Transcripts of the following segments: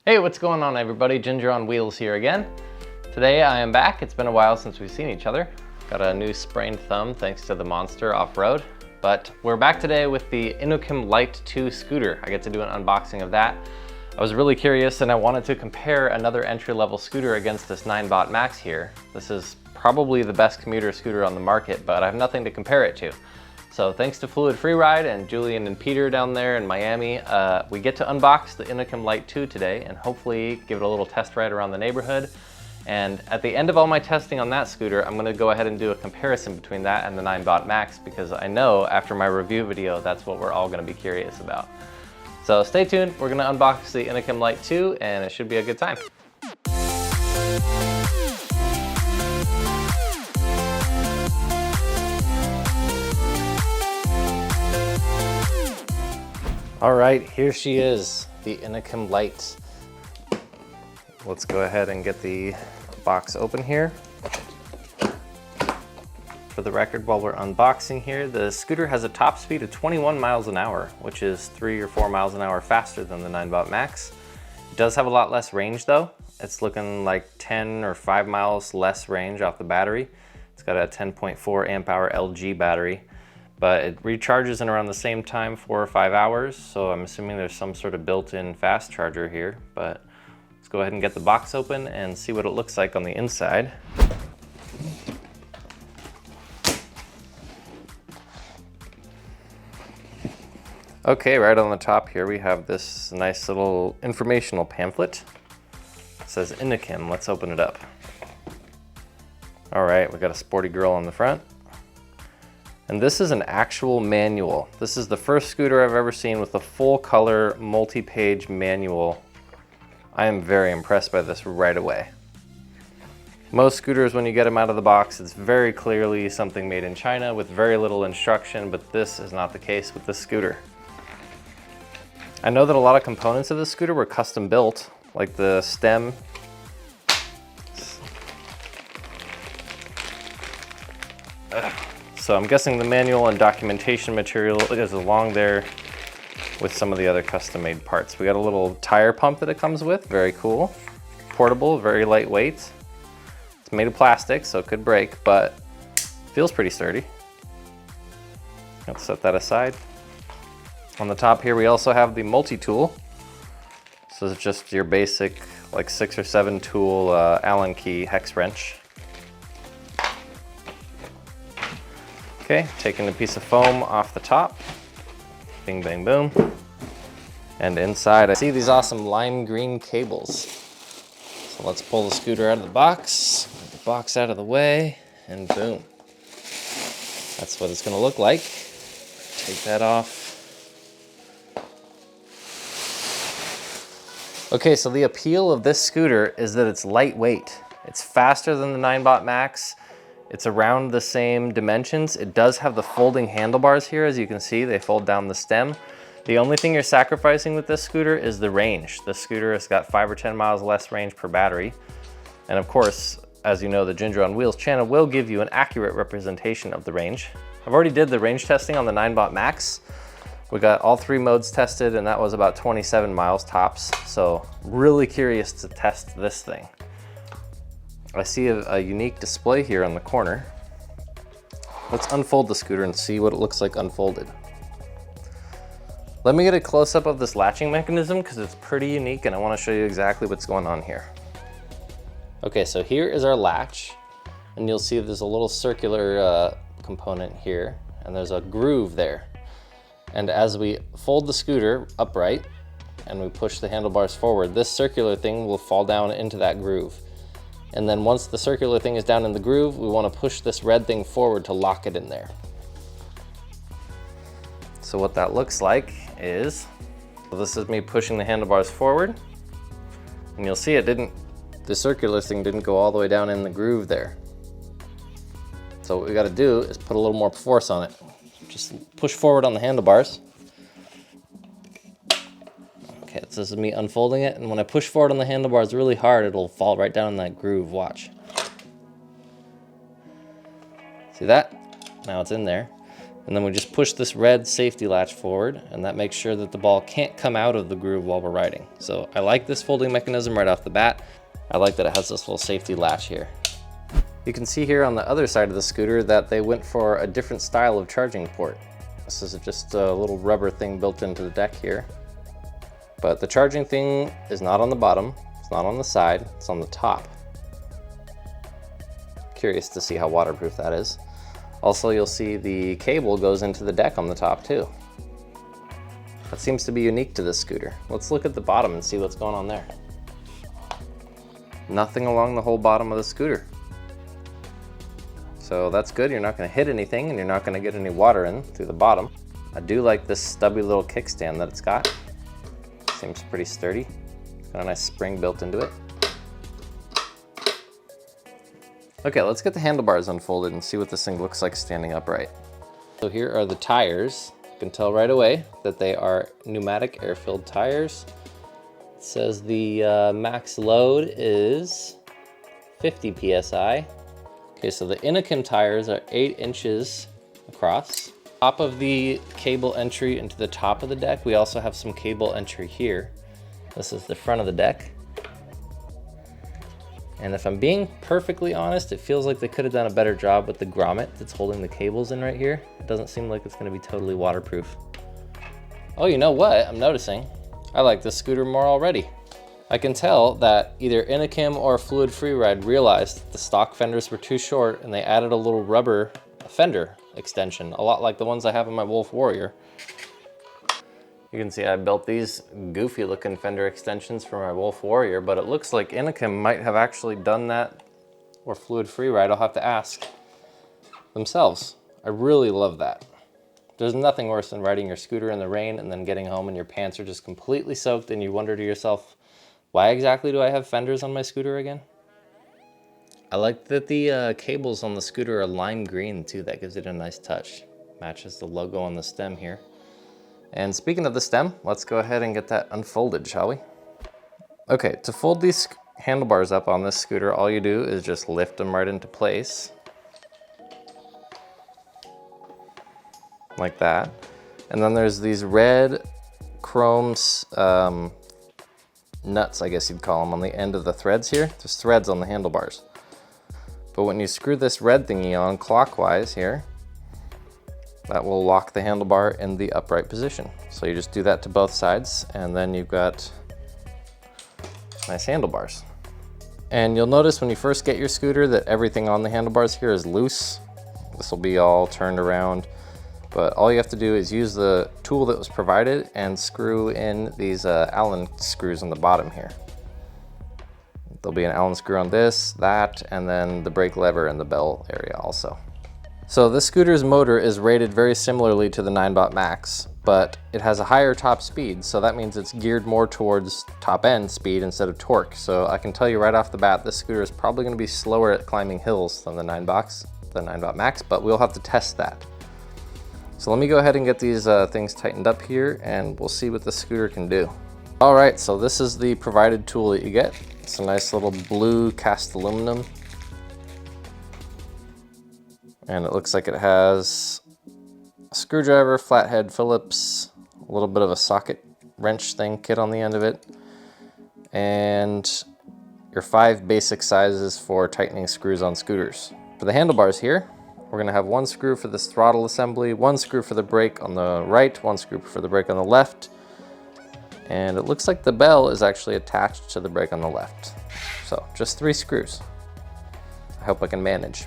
Hey, what's going on everybody? Ginger on Wheels here again. Today I am back. It's been a while since we've seen each other. Got a new sprained thumb thanks to the monster off-road. But we're back today with the Inokim Light 2 scooter. I get to do an unboxing of that. I was really curious and I wanted to compare another entry-level scooter against this Ninebot MAX here. This is probably the best commuter scooter on the market, but I have nothing to compare it to. So thanks to Fluid Freeride and Julian and Peter down there in Miami, we get to unbox the Inokim Light 2 today and hopefully give it a little test ride around the neighborhood. And at the end of all my testing on that scooter, I'm gonna go ahead and do a comparison between that and the Ninebot MAX because I know after my review video, that's what we're all gonna be curious about. So stay tuned, we're gonna unbox the Inokim Light 2 and it should be a good time. All right, here she is, the Inokim Light. Let's go ahead and get the box open here. For the record, while we're unboxing here, the scooter has a top speed of 21 miles an hour, which is 3 or 4 miles an hour faster than the Ninebot MAX. It does have a lot less range though. It's looking like 10 or 5 miles less range off the battery. It's got a 10.4 amp hour LG battery. But it recharges in around the same time, 4 or 5 hours. So I'm assuming there's some sort of built-in fast charger here, but let's go ahead and get the box open and see what it looks like on the inside. Okay, right on the top here, we have this nice little informational pamphlet. It says Inokim, let's open it up. All right, we got a sporty girl on the front. And this is an actual manual. This is the first scooter I've ever seen with a full color multi-page manual. I am very impressed by this right away. Most scooters, when you get them out of the box, it's very clearly something made in China with very little instruction, but this is not the case with this scooter. I know that a lot of components of this scooter were custom built, like the stem. So I'm guessing the manual and documentation material is along there with some of the other custom made parts. We got a little tire pump that it comes with, very cool. Portable, very lightweight. It's made of plastic, so it could break, but feels pretty sturdy. Let's set that aside. On the top here, we also have the multi-tool. So it's just your basic, like 6 or 7 tool Allen key hex wrench. Okay, taking a piece of foam off the top. Bing, bang, boom. And inside, I see these awesome lime green cables. So let's pull the scooter out of the box, get the box out of the way, and boom. That's what it's gonna look like. Take that off. Okay, so the appeal of this scooter is that it's lightweight. It's faster than the Ninebot MAX. It's around the same dimensions. It does have the folding handlebars here, as you can see, they fold down the stem. The only thing you're sacrificing with this scooter is the range. This scooter has got 5 or 10 miles less range per battery. And of course, as you know, the Ginger on Wheels channel will give you an accurate representation of the range. I've already did the range testing on the Ninebot MAX. We got all 3 modes tested and that was about 27 miles tops. So really curious to test this thing. I see a unique display here on the corner. Let's unfold the scooter and see what it looks like unfolded. Let me get a close-up of this latching mechanism because it's pretty unique and I want to show you exactly what's going on here. Okay, so here is our latch and you'll see there's a little circular component here and there's a groove there. And as we fold the scooter upright and we push the handlebars forward, this circular thing will fall down into that groove. And then once the circular thing is down in the groove, we want to push this red thing forward to lock it in there. So what that looks like is, this is me pushing the handlebars forward. And you'll see the circular thing didn't go all the way down in the groove there. So what we got to do is put a little more force on it. Just push forward on the handlebars. Okay, this is me unfolding it, and when I push forward on the handlebars really hard, it'll fall right down in that groove, watch. See that? Now it's in there. And then we just push this red safety latch forward, and that makes sure that the ball can't come out of the groove while we're riding. So I like this folding mechanism right off the bat. I like that it has this little safety latch here. You can see here on the other side of the scooter that they went for a different style of charging port. This is just a little rubber thing built into the deck here. But the charging thing is not on the bottom, it's not on the side, it's on the top. Curious to see how waterproof that is. Also, you'll see the cable goes into the deck on the top too. That seems to be unique to this scooter. Let's look at the bottom and see what's going on there. Nothing along the whole bottom of the scooter. So that's good, you're not gonna hit anything and you're not gonna get any water in through the bottom. I do like this stubby little kickstand that it's got. Seems pretty sturdy. It's got a nice spring built into it. Okay, let's get the handlebars unfolded and see what this thing looks like standing upright. So here are the tires. You can tell right away that they are pneumatic air-filled tires. It says the max load is 50 PSI. Okay, so the Inokim tires are 8 inches across. Top of the cable entry into the top of the deck, we also have some cable entry here. This is the front of the deck. And if I'm being perfectly honest, it feels like they could have done a better job with the grommet that's holding the cables in right here. It doesn't seem like it's gonna be totally waterproof. Oh, you know what I'm noticing? I like this scooter more already. I can tell that either Inokim or Fluid Freeride realized that the stock fenders were too short and they added a little rubber fender extension, a lot like the ones I have in my Wolf Warrior. You can see I built these goofy looking fender extensions for my Wolf Warrior, but it looks like Inokim might have actually done that, or Fluid Freeride, I'll have to ask themselves. I really love that. There's nothing worse than riding your scooter in the rain and then getting home and your pants are just completely soaked and you wonder to yourself, why exactly do I have fenders on my scooter again? I like that the cables on the scooter are lime green too. That gives it a nice touch. Matches the logo on the stem here. And speaking of the stem, let's go ahead and get that unfolded, shall we? Okay, to fold these handlebars up on this scooter, all you do is just lift them right into place. Like that. And then there's these red chrome nuts, I guess you'd call them, on the end of the threads here. There's threads on the handlebars. But when you screw this red thingy on clockwise here, that will lock the handlebar in the upright position. So you just do that to both sides, and then you've got nice handlebars. And you'll notice when you first get your scooter that everything on the handlebars here is loose. This will be all turned around, but all you have to do is use the tool that was provided and screw in these Allen screws on the bottom here. There'll be an Allen screw on this, that, and then the brake lever and the bell area also. So this scooter's motor is rated very similarly to the Ninebot MAX, but it has a higher top speed, so that means it's geared more towards top end speed instead of torque. So I can tell you right off the bat, this scooter is probably going to be slower at climbing hills than the Ninebot MAX, but we'll have to test that. So let me go ahead and get these things tightened up here and we'll see what the scooter can do. All right, so this is the provided tool that you get. It's a nice little blue cast aluminum. And it looks like it has a screwdriver, flathead Phillips, a little bit of a socket wrench thing kit on the end of it, and your 5 basic sizes for tightening screws on scooters. For the handlebars here, we're gonna have 1 screw for this throttle assembly, 1 screw for the brake on the right, 1 screw for the brake on the left, and it looks like the bell is actually attached to the brake on the left. So just 3 screws. I hope I can manage.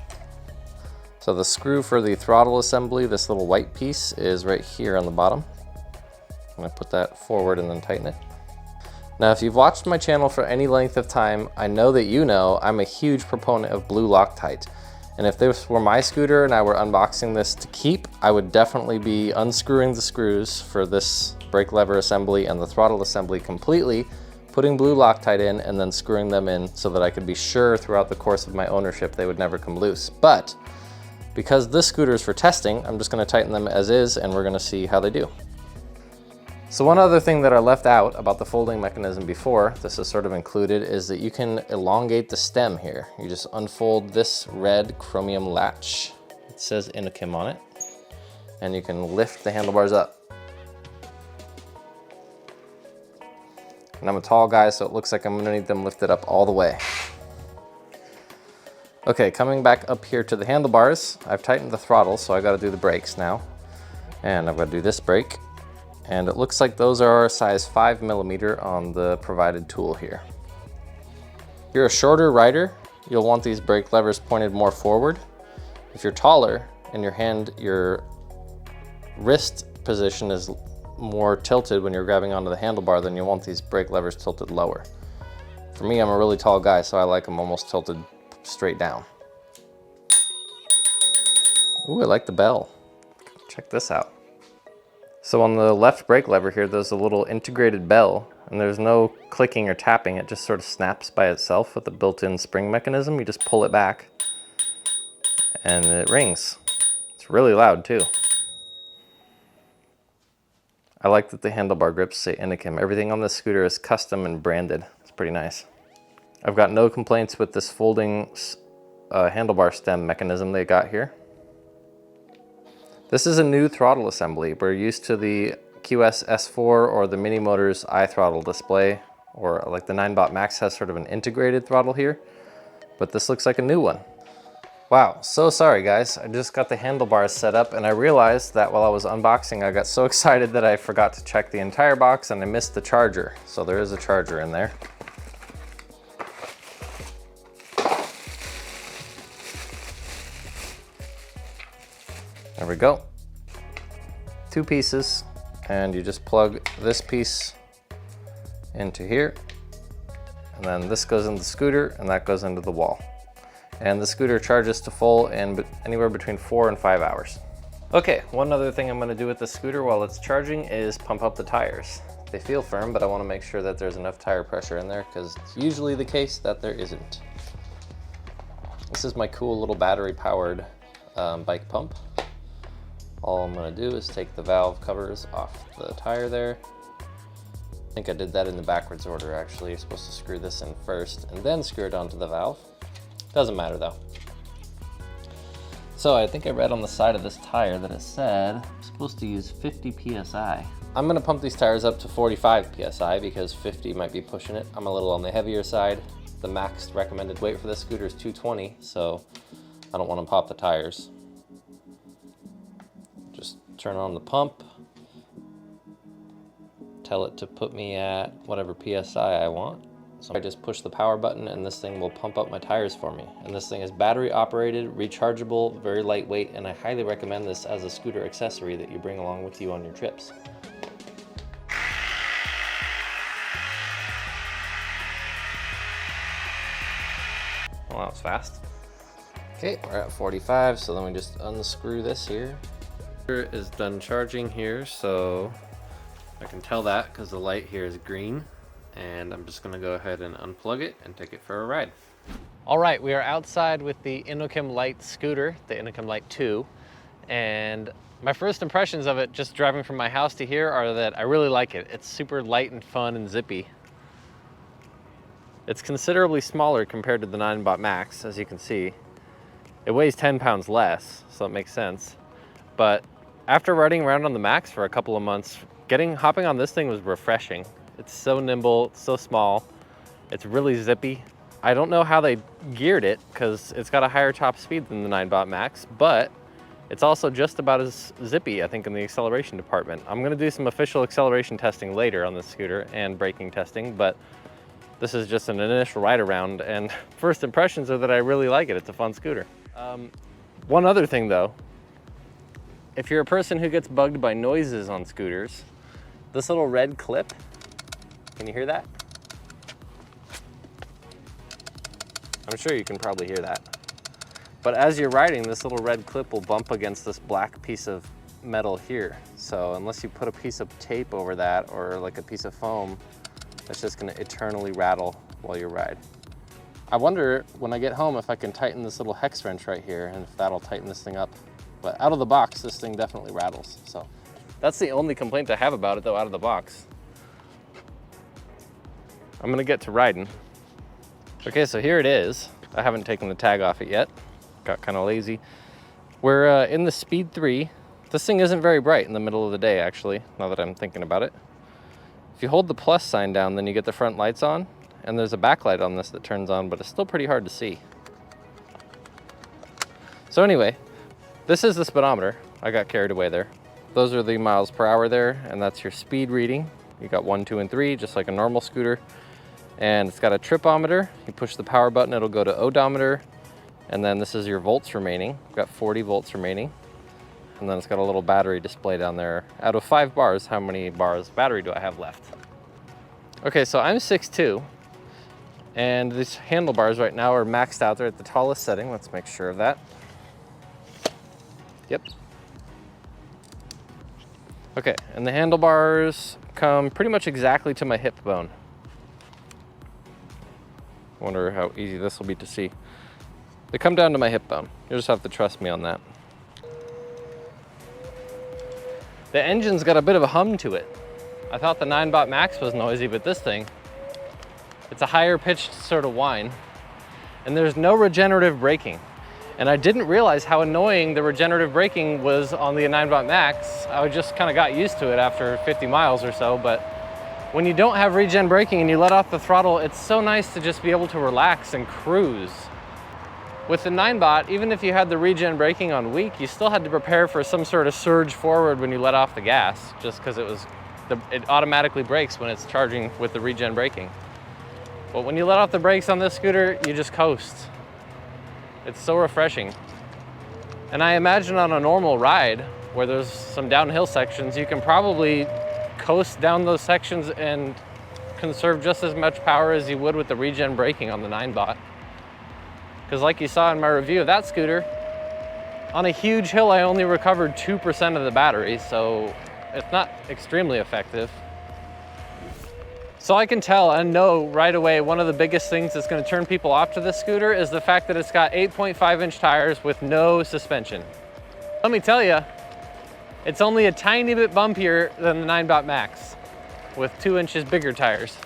So the screw for the throttle assembly, this little white piece, is right here on the bottom. I'm gonna put that forward and then tighten it. Now, if you've watched my channel for any length of time, I know that you know I'm a huge proponent of blue Loctite. And if this were my scooter and I were unboxing this to keep, I would definitely be unscrewing the screws for this brake lever assembly and the throttle assembly completely, putting blue Loctite in and then screwing them in so that I could be sure throughout the course of my ownership they would never come loose. But because this scooter is for testing, I'm just gonna tighten them as is and we're gonna see how they do. So one other thing that I left out about the folding mechanism before, this is sort of included, is that you can elongate the stem here. You just unfold this red chromium latch. It says Inokim on it. and you can lift the handlebars up. And I'm a tall guy, so it looks like I'm gonna need them lifted up all the way. Okay, coming back up here to the handlebars, I've tightened the throttle, so I gotta do the brakes now. And I've gotta do this brake. And it looks like those are size 5mm on the provided tool here. If you're a shorter rider, you'll want these brake levers pointed more forward. If you're taller and your wrist position is more tilted when you're grabbing onto the handlebar, then you'll want these brake levers tilted lower. For me, I'm a really tall guy, so I like them almost tilted straight down. Ooh, I like the bell. Check this out. So on the left brake lever here, there's a little integrated bell, and there's no clicking or tapping. It just sort of snaps by itself with the built-in spring mechanism. You just pull it back and it rings. It's really loud too. I like that the handlebar grips say Inokim. Everything on this scooter is custom and branded. It's pretty nice. I've got no complaints with this folding handlebar stem mechanism they got here. This is a new throttle assembly. We're used to the QS S4 or the Mini Motors iThrottle display, or like the Ninebot MAX has sort of an integrated throttle here, but this looks like a new one. Wow, so sorry guys. I just got the handlebars set up and I realized that while I was unboxing, I got so excited that I forgot to check the entire box and I missed the charger. So there is a charger in there. There we go. 2 pieces, and you just plug this piece into here, and then this goes in the scooter and that goes into the wall. And the scooter charges to full in anywhere between 4 and 5 hours. Okay, one other thing I'm gonna do with the scooter while it's charging is pump up the tires. They feel firm, but I wanna make sure that there's enough tire pressure in there because it's usually the case that there isn't. This is my cool little battery powered bike pump. All I'm gonna do is take the valve covers off the tire there. I think I did that in the backwards order actually. You're supposed to screw this in first and then screw it onto the valve. Doesn't matter though. So I think I read on the side of this tire that it said I'm supposed to use 50 PSI. I'm gonna pump these tires up to 45 PSI because 50 might be pushing it. I'm a little on the heavier side. The max recommended weight for this scooter is 220, so I don't wanna pop the tires. Just turn on the pump, tell it to put me at whatever PSI I want. So I just push the power button and this thing will pump up my tires for me. And this thing is battery operated, rechargeable, very lightweight, and I highly recommend this as a scooter accessory that you bring along with you on your trips. Well, that was fast. Okay, we're at 45, so then we just unscrew this here. Is done charging here, so I can tell that because the light here is green, and I'm just gonna go ahead and unplug it and take it for a ride. All right, we are outside with the Inokim Light scooter, the Inokim Light 2, and my first impressions of it just driving from my house to here are that I really like it. It's super light and fun and zippy. It's considerably smaller compared to the Ninebot MAX, as you can see. It weighs 10 pounds less, so it makes sense. But after riding around on the MAX for a couple of months, hopping on this thing was refreshing. It's so nimble, it's so small, it's really zippy. I don't know how they geared it because it's got a higher top speed than the Ninebot MAX, but it's also just about as zippy, I think, in the acceleration department. I'm gonna do some official acceleration testing later on this scooter and braking testing, but this is just an initial ride around, and first impressions are that I really like it. It's a fun scooter. One other thing though, if you're a person who gets bugged by noises on scooters, this little red clip, can you hear that? I'm sure you can probably hear that. But as you're riding, this little red clip will bump against this black piece of metal here. So unless you put a piece of tape over that or like a piece of foam, it's just gonna eternally rattle while you ride. I wonder when I get home if I can tighten this little hex wrench right here and if that'll tighten this thing up. But out of the box, this thing definitely rattles. So that's the only complaint I have about it though, out of the box. I'm gonna get to riding. Okay, so here it is. I haven't taken the tag off it yet. Got kind of lazy. We're in the Speed 3. This thing isn't very bright in the middle of the day, actually, now that I'm thinking about it. If you hold the plus sign down, then you get the front lights on, and there's a backlight on this that turns on, but it's still pretty hard to see. So anyway, this is the speedometer. I got carried away there. Those are the miles per hour there, and that's your speed reading. You got 1, 2, and 3, just like a normal scooter. And it's got a tripometer. You push the power button, it'll go to odometer. And then this is your volts remaining. We've got 40 volts remaining. And then it's got a little battery display down there. Out of 5 bars, how many bars of battery do I have left? Okay, so I'm 6'2", and these handlebars right now are maxed out. They're at the tallest setting. Let's make sure of that. Yep. Okay, and the handlebars come pretty much exactly to my hip bone. Wonder how easy this will be to see. They come down to my hip bone. You'll just have to trust me on that. The engine's got a bit of a hum to it. I thought the Ninebot MAX was noisy, but this thing, it's a higher pitched sort of whine. And there's no regenerative braking. And I didn't realize how annoying the regenerative braking was on the Ninebot MAX. I just kind of got used to it after 50 miles or so, but when you don't have regen braking and you let off the throttle, it's so nice to just be able to relax and cruise. With the Ninebot, even if you had the regen braking on weak, you still had to prepare for some sort of surge forward when you let off the gas, just because it automatically brakes when it's charging with the regen braking. But when you let off the brakes on this scooter, you just coast. It's so refreshing. And I imagine on a normal ride, where there's some downhill sections, you can probably coast down those sections and conserve just as much power as you would with the regen braking on the Ninebot. Because like you saw in my review of that scooter, on a huge hill I only recovered 2% of the battery, so it's not extremely effective. So I can tell and know right away one of the biggest things that's going to turn people off to this scooter is the fact that it's got 8.5-inch tires with no suspension. Let me tell you, it's only a tiny bit bumpier than the Ninebot MAX with 2 inches bigger tires.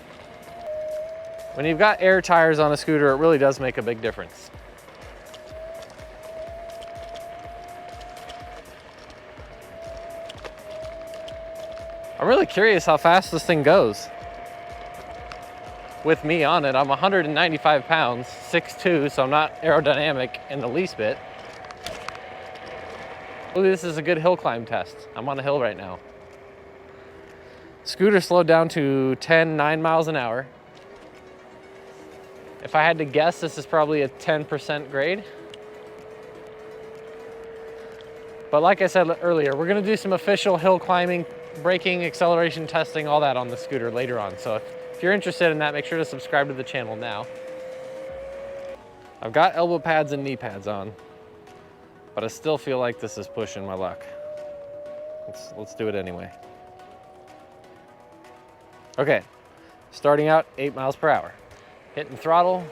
When you've got air tires on a scooter, it really does make a big difference. I'm really curious how fast this thing goes. With me on it, I'm 195 pounds, 6'2", so I'm not aerodynamic in the least bit. Ooh, this is a good hill climb test. I'm on a hill right now. Scooter slowed down to 9 miles an hour. If I had to guess, this is probably a 10% grade. But like I said earlier, we're gonna do some official hill climbing, braking, acceleration testing, all that on the scooter later on. So if you're interested in that, make sure to subscribe to the channel now. I've got elbow pads and knee pads on, but I still feel like this is pushing my luck. Let's do it anyway. Okay, starting out 8 miles per hour. Hitting throttle.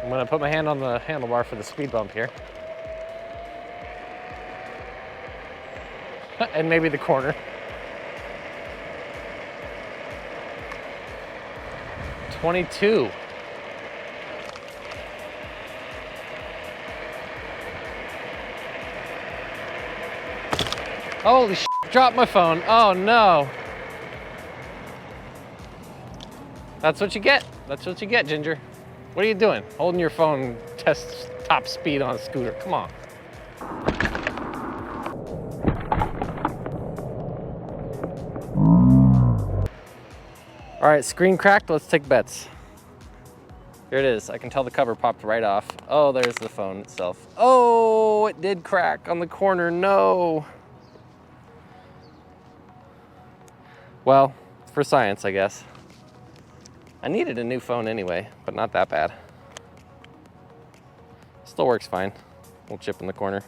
I'm gonna put my hand on the handlebar for the speed bump here. And maybe the corner. 22. Holy shit, dropped my phone. Oh no. That's what you get. That's what you get, Ginger. What are you doing? Holding your phone, test top speed on a scooter. Come on. All right, screen cracked. Let's take bets. Here it is. I can tell the cover popped right off. Oh, there's the phone itself. Oh, it did crack on the corner. No. Well, for science, I guess. I needed a new phone anyway, but not that bad. Still works fine. Little chip in the corner.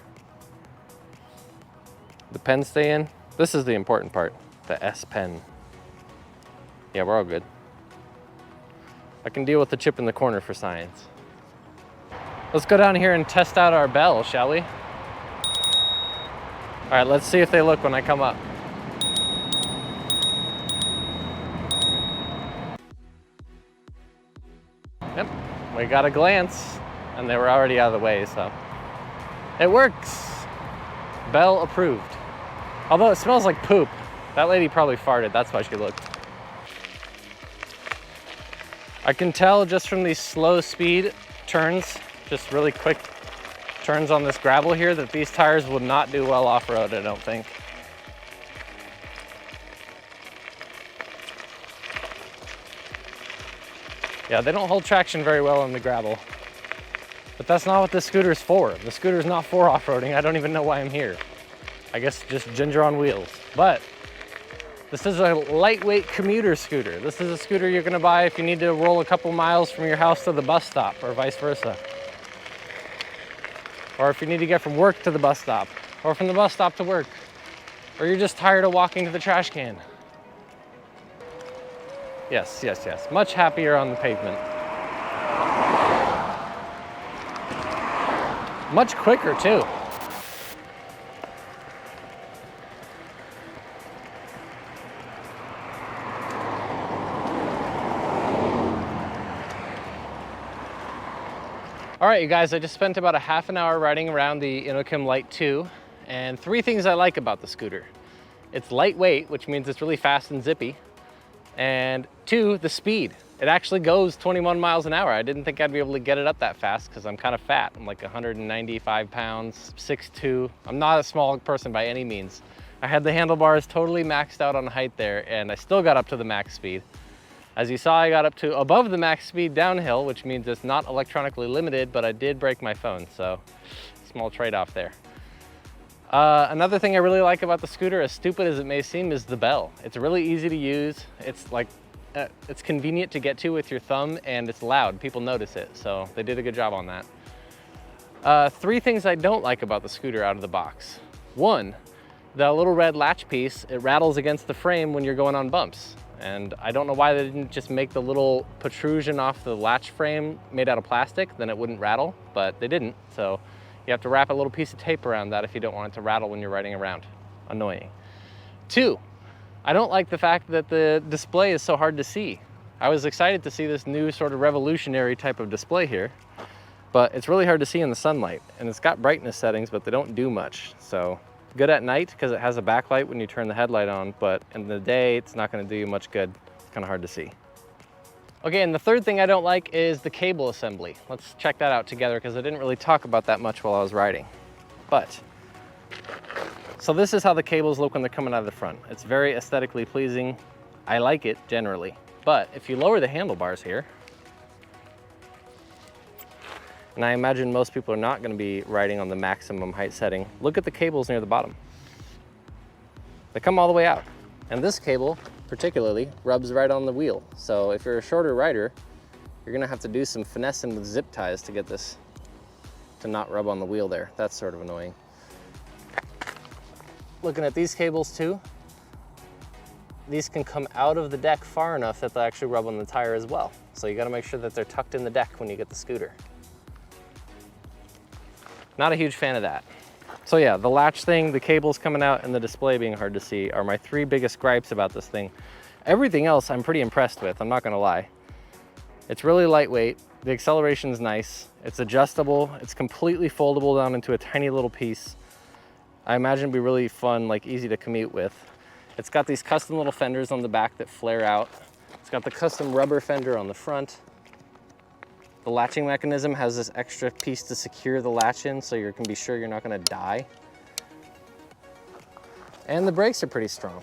The pen stay in. This is the important part, the S Pen. Yeah, we're all good. I can deal with the chip in the corner for science. Let's go down here and test out our bell, shall we? All right, let's see if they look when I come up. Yep, we got a glance, and they were already out of the way, so. It works. Bell approved. Although it smells like poop. That lady probably farted, that's why she looked. I can tell just from these slow speed turns, just really quick turns on this gravel here, that these tires would not do well off-road, I don't think. Yeah, they don't hold traction very well on the gravel. But that's not what this scooter's for. The scooter's not for off-roading. I don't even know why I'm here. I guess just ginger on wheels. But this is a lightweight commuter scooter. This is a scooter you're gonna buy if you need to roll a couple miles from your house to the bus stop, or vice versa. Or if you need to get from work to the bus stop, or from the bus stop to work, or you're just tired of walking to the trash can. Yes, yes, yes. Much happier on the pavement. Much quicker too. All right, you guys, I just spent about a half an hour riding around the Inokim Light 2, and 3 things I like about the scooter. It's lightweight, which means it's really fast and zippy. And 2, the speed. It actually goes 21 miles an hour. I didn't think I'd be able to get it up that fast because I'm kind of fat. I'm like 195 pounds, 6'2". I'm not a small person by any means. I had the handlebars totally maxed out on height there, and I still got up to the max speed. As you saw, I got up to above the max speed downhill, which means it's not electronically limited, but I did break my phone, so small trade-off there. Another thing I really like about the scooter, as stupid as it may seem, is the bell. It's really easy to use. It's like, it's convenient to get to with your thumb, and it's loud. People notice it, so they did a good job on that. 3 things I don't like about the scooter out of the box. 1, the little red latch piece, it rattles against the frame when you're going on bumps. And I don't know why they didn't just make the little protrusion off the latch frame made out of plastic, then it wouldn't rattle, but they didn't. So you have to wrap a little piece of tape around that if you don't want it to rattle when you're riding around. Annoying. 2, I don't like the fact that the display is so hard to see. I was excited to see this new sort of revolutionary type of display here, but it's really hard to see in the sunlight. And it's got brightness settings, but they don't do much. So good at night because it has a backlight when you turn the headlight on, but in the day, it's not gonna do you much good. It's kind of hard to see. Okay, and the 3rd thing I don't like is the cable assembly. Let's check that out together because I didn't really talk about that much while I was riding. But, so this is how the cables look when they're coming out of the front. It's very aesthetically pleasing. I like it generally. But if you lower the handlebars here, and I imagine most people are not going to be riding on the maximum height setting, look at the cables near the bottom. They come all the way out. And this cable, particularly, rubs right on the wheel. So if you're a shorter rider, you're going to have to do some finessing with zip ties to get this to not rub on the wheel there. That's sort of annoying. Looking at these cables too, these can come out of the deck far enough that they'll actually rub on the tire as well. So you got to make sure that they're tucked in the deck when you get the scooter. Not a huge fan of that. So yeah, the latch thing, the cables coming out, and the display being hard to see are my 3 biggest gripes about this thing. Everything else I'm pretty impressed with, I'm not gonna lie. It's really lightweight, the acceleration's nice, it's adjustable, it's completely foldable down into a tiny little piece. I imagine it'd be really fun, like easy to commute with. It's got these custom little fenders on the back that flare out. It's got the custom rubber fender on the front. The latching mechanism has this extra piece to secure the latch in so you can be sure you're not gonna die. And the brakes are pretty strong.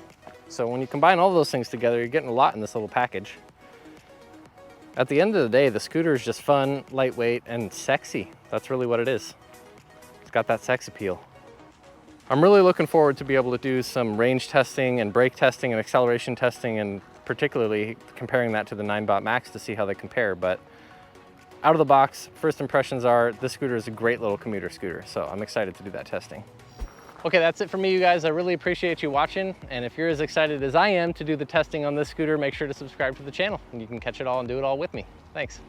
So when you combine all those things together, you're getting a lot in this little package. At the end of the day, the scooter is just fun, lightweight, and sexy. That's really what it is. It's got that sex appeal. I'm really looking forward to be able to do some range testing and brake testing and acceleration testing, and particularly comparing that to the Ninebot MAX to see how they compare. But out of the box, first impressions are this scooter is a great little commuter scooter, so I'm excited to do that testing. Okay, that's it for me, you guys. I really appreciate you watching, and if you're as excited as I am to do the testing on this scooter, make sure to subscribe to the channel, and you can catch it all and do it all with me. Thanks.